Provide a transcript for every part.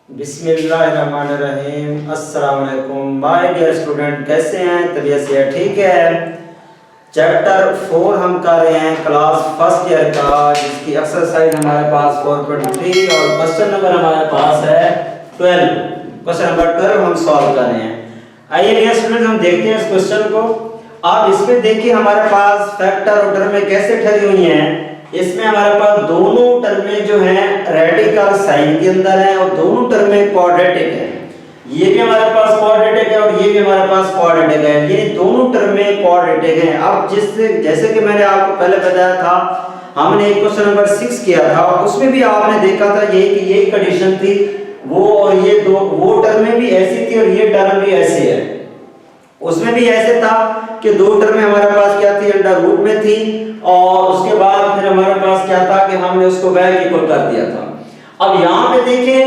बिस्मिल्लाहिर्रहमानिर्रहीम। अस्सलाम वालेकुम माय डियर स्टूडेंट, कैसे हैं? तबीयत से ठीक है? चैप्टर 4 हम कर रहे हैं क्लास फर्स्ट ईयर का, जिसकी एक्सरसाइज हमारे पास 4.3 और क्वेश्चन नंबर हमारे पास है 12। क्वेश्चन नंबर 12 हम सॉल्व कर रहे हैं। आइए डियर स्टूडेंट, हम देखते हैं इस क्वेश्चन को। आप इसमें देखिए हमारे पास फैक्टर और टर्में कैसे ठहरी हुई हैं। इसमें हमारे पास दोनों टर्में जो हैं रेडिकल साइन के अंदर हैं और दोनों टर्में क्वाड्रेटिक हैं। ये भी हमारे पास क्वाड्रेटिक है और ये भी हमारे पास क्वाड्रेटिक है। ये दोनों टर्में क्वाड्रेटिक हैं। अब जैसे कि मैंने आपको पहले बताया था, हमने क्वेश्चन नंबर 6 किया था, उसमें भी आपने देखा था यही कंडीशन थी। वो और ये दो वो टर्में भी ऐसी थी और ये टर्म भी ऐसी है। उसमें भी ऐसे था कि दो टर्में हमारे पास क्या थी, अंडर रूट में थी, और उसके बाद फिर हमारे पास क्या था कि हमने उसको बैक इक्वल कर दिया था। अब यहाँ पे देखें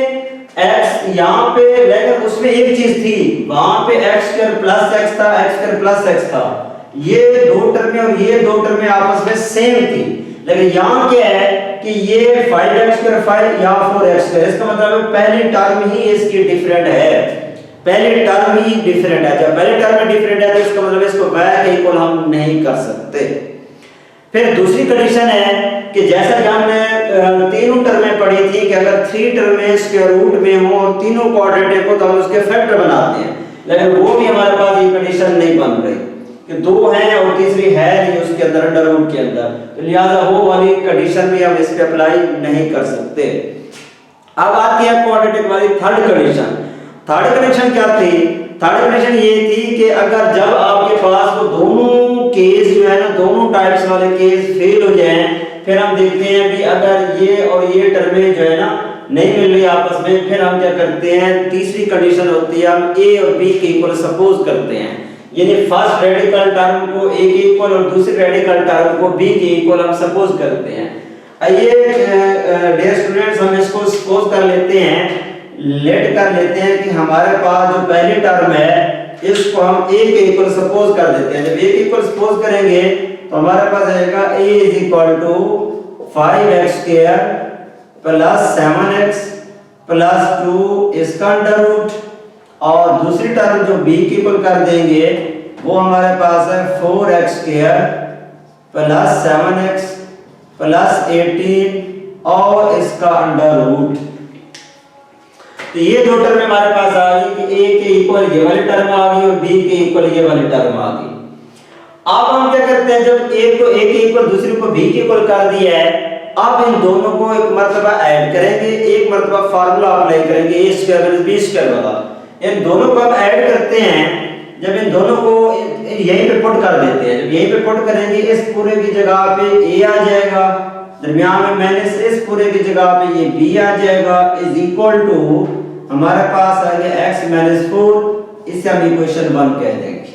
x, यहाँ पे लेकिन उसमें एक चीज थी, वहां पे x² प्लस x था, x² प्लस x था। ये दो टर्में और ये दो टर्में आपस में सेम थी। लेकिन यहाँ क्या है कि ये 5x² 5 या 4x², इसका मतलब है पहली टर्म ही इसकी डिफरेंट है। पहली टर्म ही डिफरेंट है। जब पहली टर्म डिफरेंट है तो इसका मतलब इसको बैक इक्वल हम नहीं कर सकते। फिर दूसरी कंडीशन है कि जैसा कि हमने तीनों टर्में पढ़ी थी कि अगर 3 टर्में स्क्वायर रूट में हो और तीनों क्वाड्रेटिक हो तो हम उसके फैक्टर बनाते हैं। लेकिन वो भी हमारे पास ये कंडीशन नहीं बन रही कि दो हैं और तीसरी है नहीं उसके अंदर, अंडर रूट के अंदर, तो लिहाजा वो वाली कंडीशन भी हम इस पे अप्लाई नहीं कर सकते। अब आती है क्वाड्रेटिक वाली थर्ड कंडीशन। थर्ड कंडीशन क्या थी? थर्ड कंडीशन ये थी कि अगर जब आपके पास वो दोनों केस जो है ना, दोनों टाइप्स वाले केस फेल हो जाएं, फिर हम देखते हैं कि अगर ये और ये टर्में जो है ना नहीं मिल रही आपस में, फिर हम क्या करते हैं, तीसरी कंडीशन होती है हम a और b के इक्वल सपोज करते हैं। यानी फर्स्ट रेडिकल टर्म को a के इक्वल और दूसरी रेडिकल टर्म को b के इक्वल हम सपोज करते हैं। आइए डियर स्टूडेंट्स, हम इसको सपोज कर लेते हैं, लेट कर लेते हैं कि हमारे पास जो पहली टर्म है इसको हम a के इक्वल सपोज कर देते हैं। जब a के इक्वल सपोज करेंगे तो हमारे पास आएगा a is equal to 5x² plus 7x plus 2 इसका अंडर रूट, और दूसरी टर्म जो b के इक्वल कर देंगे वो हमारे पास है 4x² प्लस 7x प्लस 18 और इसका अंडर रूट। तो ये दो टर्म हमारे पास आ गई कि a के इक्वल ये वाली टर्म आ गई और b के इक्वल ये वाली टर्म आ गई। अब हम क्या करते हैं, जब एक को a के इक्वल दूसरे को b के इक्वल कर दिया है, अब इन दोनों को एक मर्तबा ऐड करेंगे, एक मर्तबा फार्मूला अप्लाई करेंगे a² b² वाला। इन दोनों को हम ऐड करते हैं। जब इन दोनों को यहीं पे पुट कर देते हैं, जब यहीं पे पुट करेंगे इस पूरे की जगह पे a आ जाएगा, दरमियान में माइनस इस पूरे की जगह पे ये b आ जाएगा, इज इक्वल टू हमारे पास आ गया x - 4। इसे हम इक्वेशन 1 कह देंगे।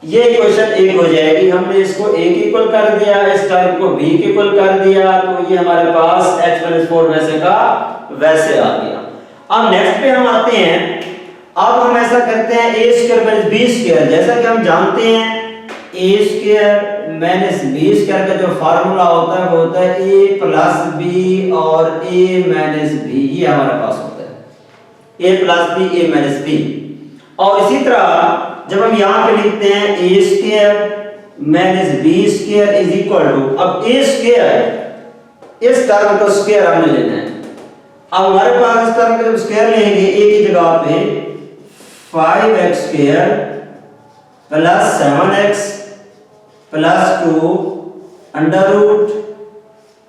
ये इक्वेशन 1 हो जाएगी। हमने इसको a के इक्वल कर दिया, इस टर्म को b के इक्वल कर दिया, तो ये हमारे पास x - 4 वैसे का वैसे आ गया। अब नेक्स्ट पे हम आते हैं। अब हम ऐसा करते हैं a² - b²। जैसा कि हम जानते हैं a² - b² का जो फार्मूला होता है वो होता है a + b और a - b। ये हमारे पास होता है a + b a - b। और इसी तरह जब हम यहाँ पे लिखते हैं a² - b² is equal to, अब a² इस टर्म को स्क्वायर हमने लेना है। अब हमारे पास इस टर्म का स्क्वायर लेंगे a की जगह पे 5x² plus 7x plus 2 under root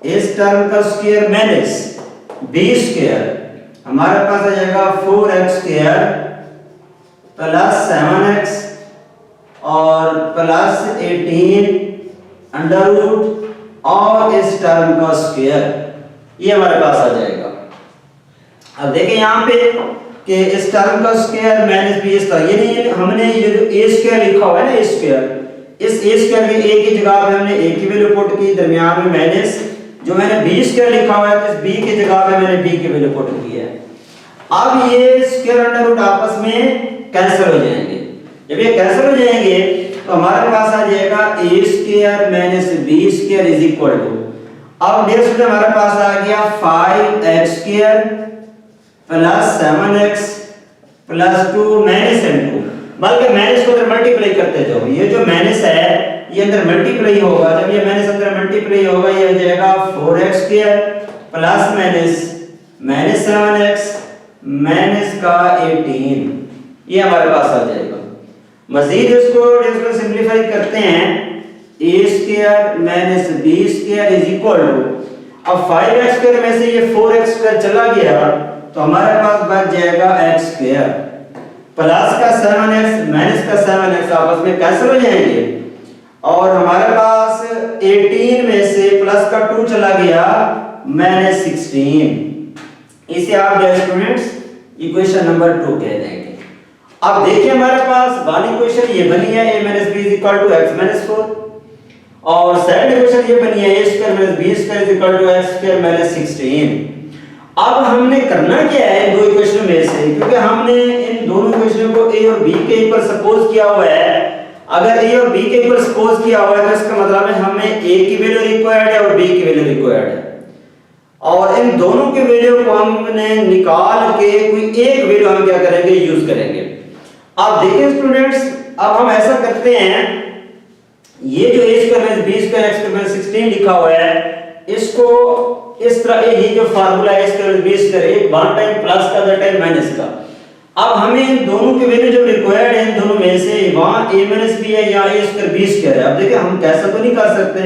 इस टर्म का स्क्वायर माइनस b², हमारे पास आ जाएगा 4x² प्लस 7x और प्लस 18 अंडर रूट और इस टर्म का स्क्वायर, ये हमारे पास आ जाएगा। अब देखें यहाँ पे कि इस टर्म का स्क्वायर माइनस b इस तरह, यानी हमने ये जो a² लिखा हुआ है ना, a², इस a² के a की जगह पे हमने a की वैल्यू पुट की, दरमियान में माइनस, जो मैंने b² लिखा हुआ है तो इस b की जगह पे मैंने b की वैल्यू पुट की है। अब ये स्क्वायर अंडर रूट आपस में कैंसिल हो जाएंगे। जब ये कैंसिल हो जाएंगे तो हमारे पास आ जाएगा a² - b² is equal to, अब डियर स्टूडेंट हमारे पास आ गया 5x² plus 7x plus 2 minus m2। बल्कि माइनस को अगर मल्टीप्लाई करते जाओ, ये जो माइनस है ये अंदर मल्टीप्लाई होगा, जब ये माइनस अंदर मल्टीप्लाई होगा ये हो जाएगा 4x² plus minus 7x minus का 18, ये हमारे पास आ जाएगा। मजीद इसको सिंपलीफाई करते हैं, a² minus b² is equal to, अब 5x² में से ये 4x² चला गया तो हमारे पास बच जाएगा x² प्लस का 7x माइनस का 7x आपस में कैंसिल हो जाएंगे, और हमारे पास 18 में से प्लस का 2 चला गया माइनस 16। इसे आप डियर स्टूडेंट्स इक्वेशन नंबर 2 कह देंगे। अब देखिए हमारे पास वन इक्वेशन ये बनी है a minus b is equal to x minus 4, और सेकंड इक्वेशन ये बनी है a² minus b² is equal to x² minus 16। अब हमने करना क्या है दो इक्वेशन में से, क्योंकि हमने इन दोनों इक्वेशन को a और b के इक्वल सपोज किया हुआ है। अगर a और b के इक्वल सपोज किया हुआ है तो इसका मतलब है हमें a की वैल्यू रिक्वायर्ड है और b की वैल्यू रिक्वायर्ड है, और इन दोनों के वैल्यू को हमने निकाल के कोई एक वैल्यू हम क्या करेंगे यूज करेंगे। अब देखिए स्टूडेंट्स, अब हम ऐसा करते हैं, ये जो a² minus b² x² minus 16 लिखा हुआ है इसको इस तरह, ये जो फार्मूला है a² माइनस b², एक वन टाइम प्लस का अदर टाइम माइनस का। अब हमें इन दोनों के वैल्यू जो रिक्वायर्ड है इन दोनों में से वहां a माइनस b है या a² b² है। अब देखिए हम कैसा तो नहीं कर सकते,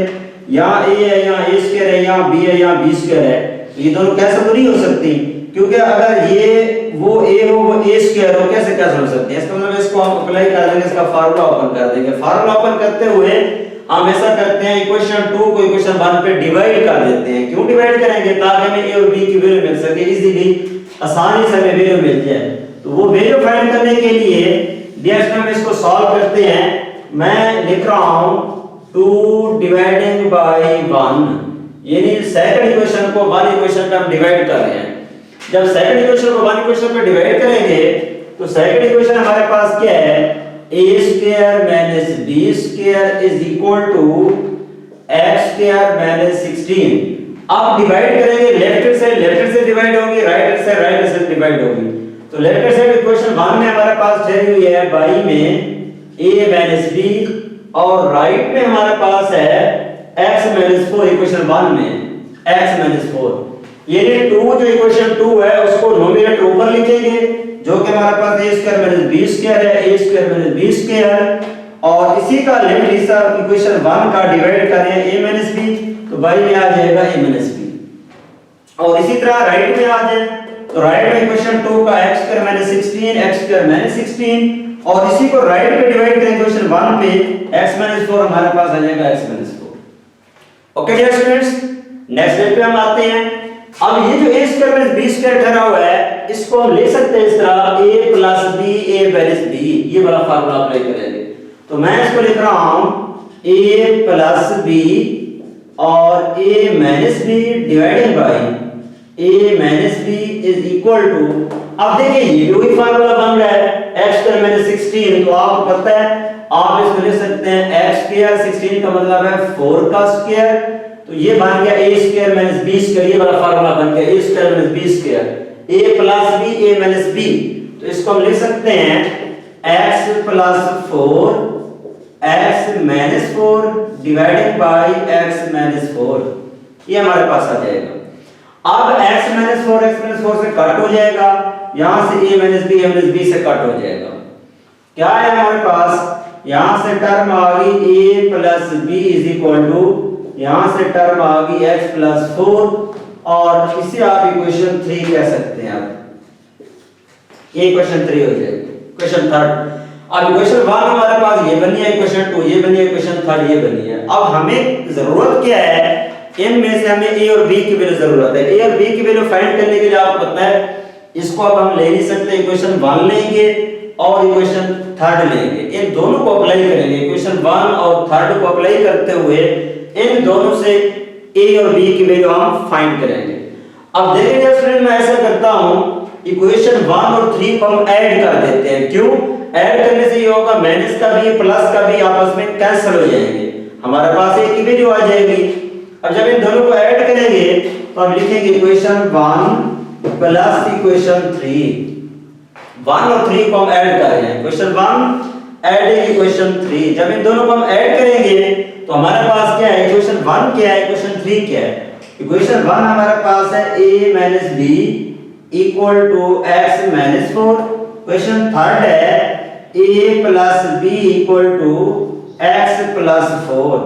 या a है या a² है या b है या b² है, ये दोनों कैसे तो नहीं हो सकती, क्योंकि अगर ये वो a हो वो a² हो, कैसे हो सकती है। इसका मतलब इसको हम अप्लाई कर देंगे, इसका फार्मूला ओपन कर देंगे। फार्मूला ओपन करते हुए हम ऐसा करते हैं इक्वेशन 2 को इक्वेशन 1 पे डिवाइड कर देते हैं। क्यों डिवाइड करेंगे, ताकि हमें a और b की वैल्यू मिल सके, इजीली आसानी से हमें वैल्यू मिल जाए। तो वो वैल्यू फाइंड करने के लिए डियर हम इसको सॉल्व करते हैं। मैं लिख रहा हूं 2 डिवाइडिंग बाय 1, यानी सेकंड इक्वेशन को 1 इक्वेशन पे हम डिवाइड कर रहे हैं। जब सेकंड इक्वेशन को 1 इक्वेशन पे डिवाइड करेंगे तो सेकंड इक्वेशन हमारे पास क्या है, a² minus b² is equal to x² minus 16। अब डिवाइड करेंगे, लेफ्ट से डिवाइड होगी, राइट से डिवाइड होगी। तो लेफ्ट साइड इक्वेशन 1 में हमारे पास ठहरी हुई है बाई में a माइनस b, और राइट में हमारे पास है x माइनस 4 इक्वेशन 1 में x माइनस 4। ये 2 जो इक्वेशन 2 है उसको नोमिनेटर ऊपर लिखेंगे, जो कि हमारे पास a² माइनस b² है, a² माइनस b², और इसी का लेफ्ट हिस्सा इक्वेशन 1 का डिवाइड कर रहे हैं a माइनस b, तो बाई में आ जाएगा a माइनस b। और इसी तरह राइट में आ जाए तो राइट में इक्वेशन 2 का x² माइनस 16 x² माइनस 16, और इसी को राइट पे डिवाइड करें इक्वेशन 1 पे x माइनस 4 हमारे पास आ जाएगा x minus 4। Okay dear students, next step पे हम आते हैं। अब ये जो a² माइनस b² ठहरा हुआ है इसको हम लिख सकते हैं इस तरह a plus b a minus b, ये वाला फार्मूला अप्लाई करेंगे। तो मैं इसको लिख रहा हूं a प्लस b और a minus b divided by a minus b is equal to, अब देखिए ये भी वही फार्मूला बन रहा है x² माइनस 16, तो आपको पता है आप इसको लिख सकते हैं x² 16 का मतलब है 4 का स्क्वायर, तो ये बन गया a² माइनस b², ये वाला फार्मूला बन गया a² minus b², a plus b a minus b। तो इसको हम लिख सकते हैं x plus 4 x minus 4 divided by x minus 4, ये हमारे पास आ जाएगा। अब x माइनस 4 से कट हो जाएगा, यहां से a माइनस b से कट हो जाएगा। क्या है हमारे पास, यहां से टर्म आ गई a plus b is equal to, यहां से टर्म आ गई x प्लस 4, और इसे आप इक्वेशन 3 कह सकते हैं। आप ये इक्वेशन 3 हो जाएगी, इक्वेशन 3। अब इक्वेशन 1 हमारे पास ये बनी है, इक्वेशन 2 ये बनी है, इक्वेशन 3 ये बनी है। अब हमें जरूरत क्या है, इनमें से हमें a और b की वैल्यू जरूरत है। a और b की वैल्यू फाइंड करने के लिए आपको पता है इसको अब हम ले नहीं सकते, इक्वेशन 1 लेंगे और इक्वेशन 3 लेंगे, इन दोनों को अप्लाई करेंगे। इक्वेशन 1 और 3 को अप्लाई करते हुए इन दोनों से a और b की वैल्यू हम फाइंड करेंगे। अब देखिए स्टूडेंट, मैं ऐसा करता हूं, इक्वेशन 1 और 3 को हम ऐड कर देते हैं। क्यों ऐड करने से ये होगा, माइनस का भी प्लस का भी आपस में कैंसिल हो जाएंगे, हमारे पास a की वैल्यू आ जाएगी। अब जब इन दोनों को ऐड करेंगे तो हम लिखेंगे इक्वेशन 1 प्लस इक्वेशन 3। 1 और 3 को हम ऐड कर रहे हैं, इक्वेशन 1 ऐडिंग इक्वेशन 3। जब इन दोनों को हम ऐड करेंगे तो हमारे पास क्या है, इक्वेशन 1 क्या है, इक्वेशन 3 क्या है। इक्वेशन 1 हमारे पास है a - b equal to x - 4। Equation third है a + b equal to x + 4।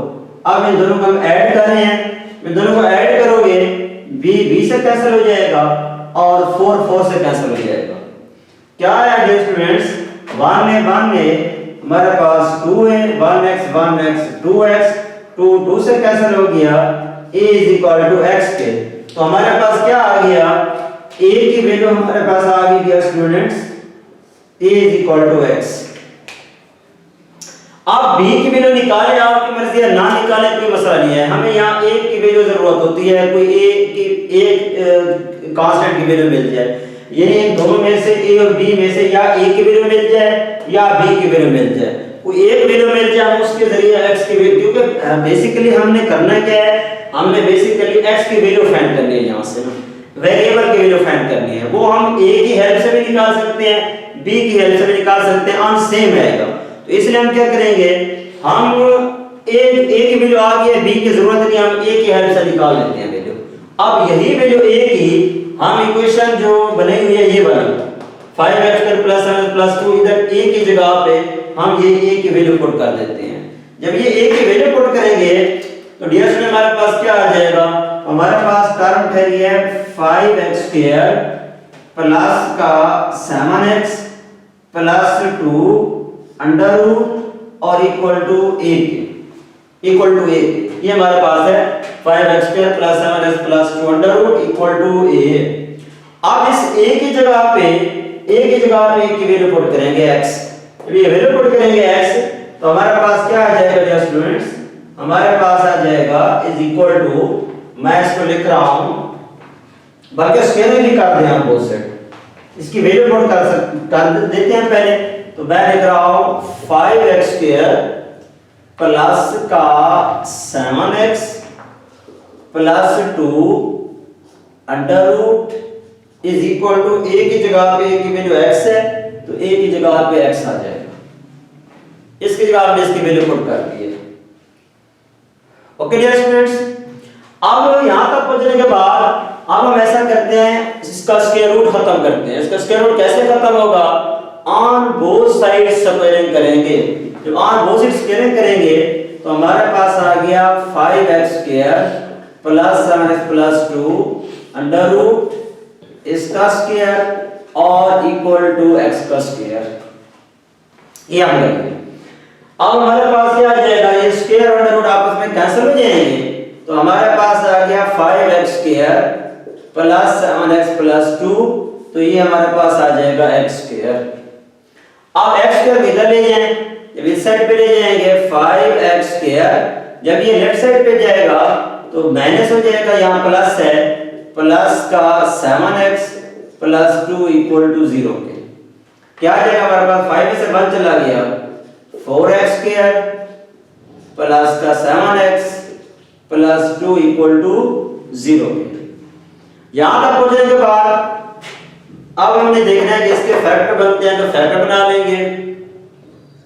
अब इन दोनों को हम ऐड कर रहे हैं, इन दोनों को ऐड करोगे b b से कैंसिल हो जाएगा और 4 4 से कैंसिल हो जाएगा। क्या है डियर स्टूडेंट्स, 1 में हमारे पास 2 है, 1x 2x 2 से कैंसिल हो गया, a = x के। तो हमारे पास क्या आ गया, a की वैल्यू हमारे पास आ गई डियर स्टूडेंट्स a = x। आप b की वैल्यू निकालें, आपकी मर्जी है, ना निकालें कोई मसला नहीं है। हमें यहाँ a की वैल्यू जरूरत होती है, कोई एक कांस्टेंट की वैल्यू मिल जाए। ये इन दोनों में से a और b में से या a की वैल्यू मिल जाए या b की वैल्यू मिल जाए, कोई एक वैल्यू मिल जाए, हम उसके जरिए x की वैल्यू, क्योंकि बेसिकली हमने करना क्या है, हमने बेसिकली x की वैल्यू फाइंड करनी है। यहाँ से ना वेरिएबल की वैल्यू फाइंड करनी है, वो हम a की हेल्प से भी निकाल सकते हैं, b की हेल्प से भी निकाल सकते हैं, आंसर सेम आएगा। तो इसलिए हम क्या करेंगे, हम a की वैल्यू आ गई है, b की जरूरत नहीं, हम a की हेल्प से निकाल लेते हैं वैल्यू। अब यही वैल्यू a की हम इक्वेशन जो बनी हुई है ये वाली 5x² + 7 + 2, इधर a की जगह पे हम ये a की वैल्यू पुट कर देते हैं। जब ये a की वैल्यू पुट करेंगे तो डियर स्टूडेंट हमारे पास क्या आ जाएगा, हमारे पास टर्म ठहरी है 5x² प्लस का 7x + 2 अंडर रूट और इक्वल टू a, ये हमारे पास है 5x² + 7x + 2 under root equal to a। अब इस a की जगह पे a की वैल्यू पुट करेंगे x। जब ये वैल्यू पुट करेंगे x तो हमारे पास क्या आ जाएगा डियर स्टूडेंट्स, हमारे पास आ जाएगा इज इक्वल टू, मैं इसको लिख रहा हूं बल्कि स्केलर ही कर दें हम बोथ साइड, इसकी वैल्यू पुट कर देते हैं पहले। तो मैं लिख रहा हूं 5x² प्लस का 7x + 2 under root is equal to a की जगह पे a की वैल्यू x है तो a की जगह पे x आ जाएगा, इसकी जगह आपने इसकी वैल्यू पुट कर दी है। ओके डियर स्टूडेंट्स, अब यहां तक पहुंचने के बाद अब हम ऐसा करते हैं, इसका स्क्वायर रूट खत्म करते हैं। इसका स्क्वायर रूट कैसे खत्म होगा, ऑन बोथ साइड स्क्वायरिंग करेंगे। जब ऑन बोथ साइड स्क्वायरिंग करेंगे तो हमारे पास आ गया 5x² + 7x + 2 अंडर रूट इसका स्क्वायर और इक्वल टू x का स्क्वायर। ये हम करेंगे। अब हमारे पास क्या आ जाएगा, ये स्क्वायर और अंडर रूट आपस में कैंसिल हो जाएंगे तो हमारे पास आ गया 5x² + 7x + 2, तो ये हमारे पास आ जाएगा x²। अब x² इधर ले जाएं, जब इस साइड पे ले जाएंगे 5x², जब ये लेफ्ट साइड पे जाएगा तो माइनस हो जाएगा, यहाँ प्लस है, प्लस का 7x + 2 इक्वल टू 0 के क्या आ जाएगा हमारे पास, 5 में से 1 चला गया, 4x² प्लस का 7x + 2 इक्वल टू 0 के। यहां तक पहुंचने के बाद अब हमने देखना है कि इसके फैक्टर बनते हैं तो फैक्टर बना लेंगे,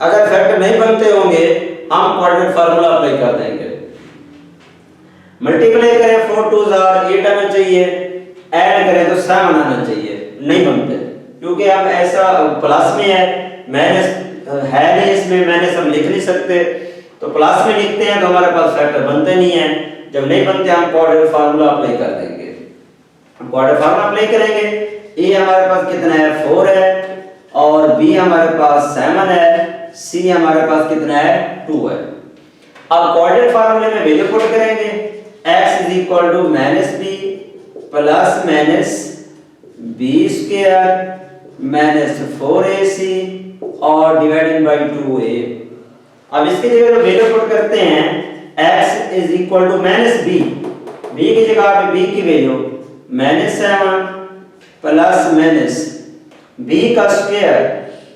अगर फैक्टर नहीं बनते होंगे हम क्वाड्रेटिक फार्मूला अप्लाई कर देंगे। मल्टीप्लाई करें 4 2 8 आना चाहिए, ऐड करें तो 7 आना चाहिए, नहीं बनते क्योंकि हम ऐसा प्लस में है, माइनस है नहीं, इसमें माइनस हम लिख नहीं सकते, तो प्लस में लिखते हैं तो हमारे पास फैक्टर बनते नहीं है। जब नहीं बनते हम क्वाड्रेटिक फार्मूला अप्लाई कर देंगे। हम क्वाड्रेटिक फार्मूला अप्लाई करेंगे, a हमारे पास कितना है 4 है और b हमारे पास 7 है, c हमारे पास कितना है 2 है। अब क्वाड्रेटिक फार्मूले में वैल्यू पुट करेंगे, x = -b + b² - 4ac और डिवाइडिंग बाय 2a। अब इसकी जगह वैल्यू पुट करते हैं, x = -b, b की जगह पे b की वैल्यू -7 प्लस b का स्क्वायर,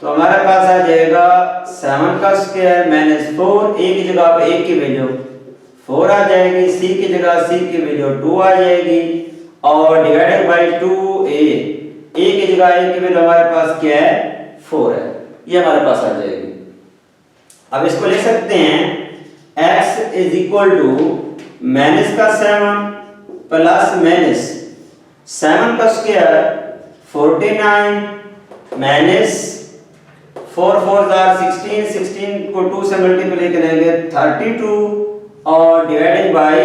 तो हमारे पास आ जाएगा 7 का स्क्वायर -4, a की जगह पे 1 की वैल्यू 4 आ जाएगी, सी की जगह सी की वैल्यू 2 आ जाएगी और डिवाइडेड बाई 2 ए की जगह ए की वैल्यू हमारे पास क्या है 4 है, ये हमारे पास आ जाएगी। अब इसको ले सकते हैं x is equal to minus का 7 प्लस माइनस 7 का स्क्वायर 49 माइनस 4 4 16 16 को 2 से मल्टीप्लाई करेंगे 32 और डिवाइडेड बाय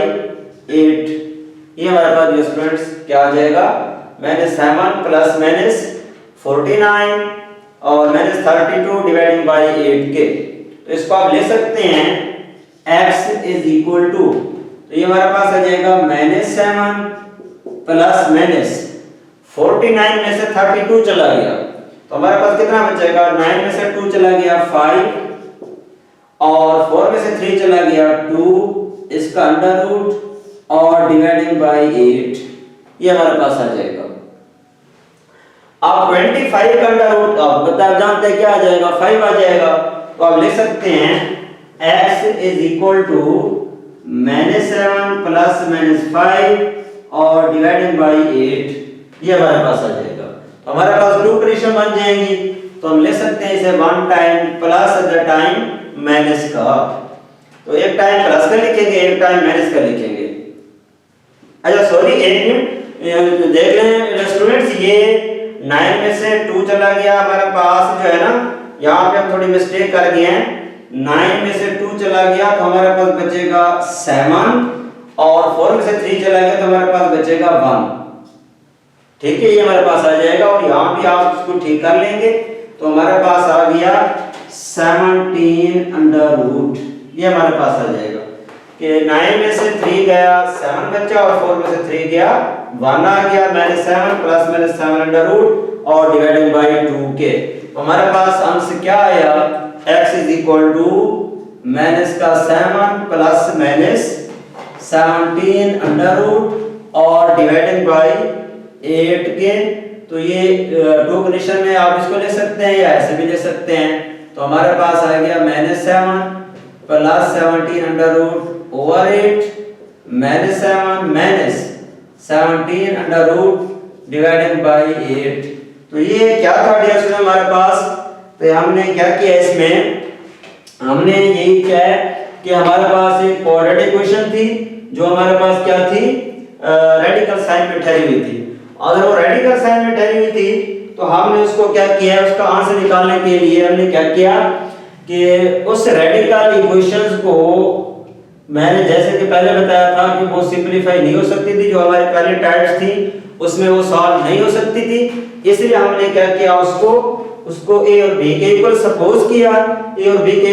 8। ये हमारे पास जो स्टूडेंट्स क्या आ जाएगा माइनस 7 प्लस माइनस 49 और माइनस 32 डिवाइडेड बाय 8 के। तो इसको आप ले सकते हैं x इज इक्वल टू, तो ये हमारे पास आ जाएगा माइनस 7 प्लस माइनस 49 में से 32 चला गया तो हमारे पास कितना बचेगा 9 में से 2 चला गया 5 और 4 में से 3 चला गया 2, इसका अंडर रूट और डिवाइडिंग बाय 8, ये हमारे पास आ जाएगा। अब 25 का अंडर रूट आप जानते हैं क्या आ जाएगा 5 आ जाएगा, तो आप लिख सकते हैं x is equal to minus 7 plus minus 5 और डिवाइडेड बाय 8, ये हमारे पास आ जाएगा। तो हमारे पास दो कंडीशन बन जाएंगी, तो हम ले सकते हैं इसे 1 time plus the time minus का, तो एक टाइम प्लस का लिखेंगे एक टाइम माइनस का लिखेंगे। अच्छा सॉरी एक मिनट देख लें स्टूडेंट्स, ये 9 में से 2 चला गया हमारे पास जो है ना, यहाँ पे हम थोड़ी मिस्टेक कर गए हैं, 9 में से 2 चला गया तो हमारे पास बचेगा 7 और 4 में से 3 चला गया तो हमारे पास बचेगा 1। ठीक है, ये हमारे पास आ जाएगा और यहाँ भी आप इसको ठीक कर लेंगे तो हमारे पास आ गया 17 अंडर रूट, ये हमारे पास आ जाएगा कि 9 में से 3 गया 7 बचा और 4 में से 3 गया 1 आ गया, minus 7 plus minus 7 under root और डिवाइडेड बाय 2 के। तो हमारे पास आंसर क्या आया x is equal to minus का 7 प्लस माइनस 17 अंडर रूट और डिवाइडेड बाय 8 के। तो ये दो कंडीशन में आप इसको ले सकते हैं या ऐसे भी ले सकते हैं। तो हमारे पास आ गया minus 7 plus 17 under root over 8 minus 7 minus 17 under root divided by 8। तो ये क्या था डियर हमारे पास, तो हमने क्या किया इसमें, हमने यही किया है कि हमारे पास एक क्वाड्रेटिक इक्वेशन थी जो हमारे पास क्या थी रेडिकल साइन में ठहरी हुई थी। अगर वो रेडिकल साइन में ठहरी हुई थी तो हमने उसको क्या किया, उसका आंसर निकालने के लिए हमने क्या किया कि उस रेडिकल इक्वेशंस को मैंने जैसे कि पहले बताया था कि वो सिंपलीफाई नहीं हो सकती थी, जो हमारी पहली टाइप्स थी उसमें वो सॉल्व नहीं हो सकती थी, इसलिए हमने क्या किया उसको ए और बी के इक्वल सपोज किया, ए और बी के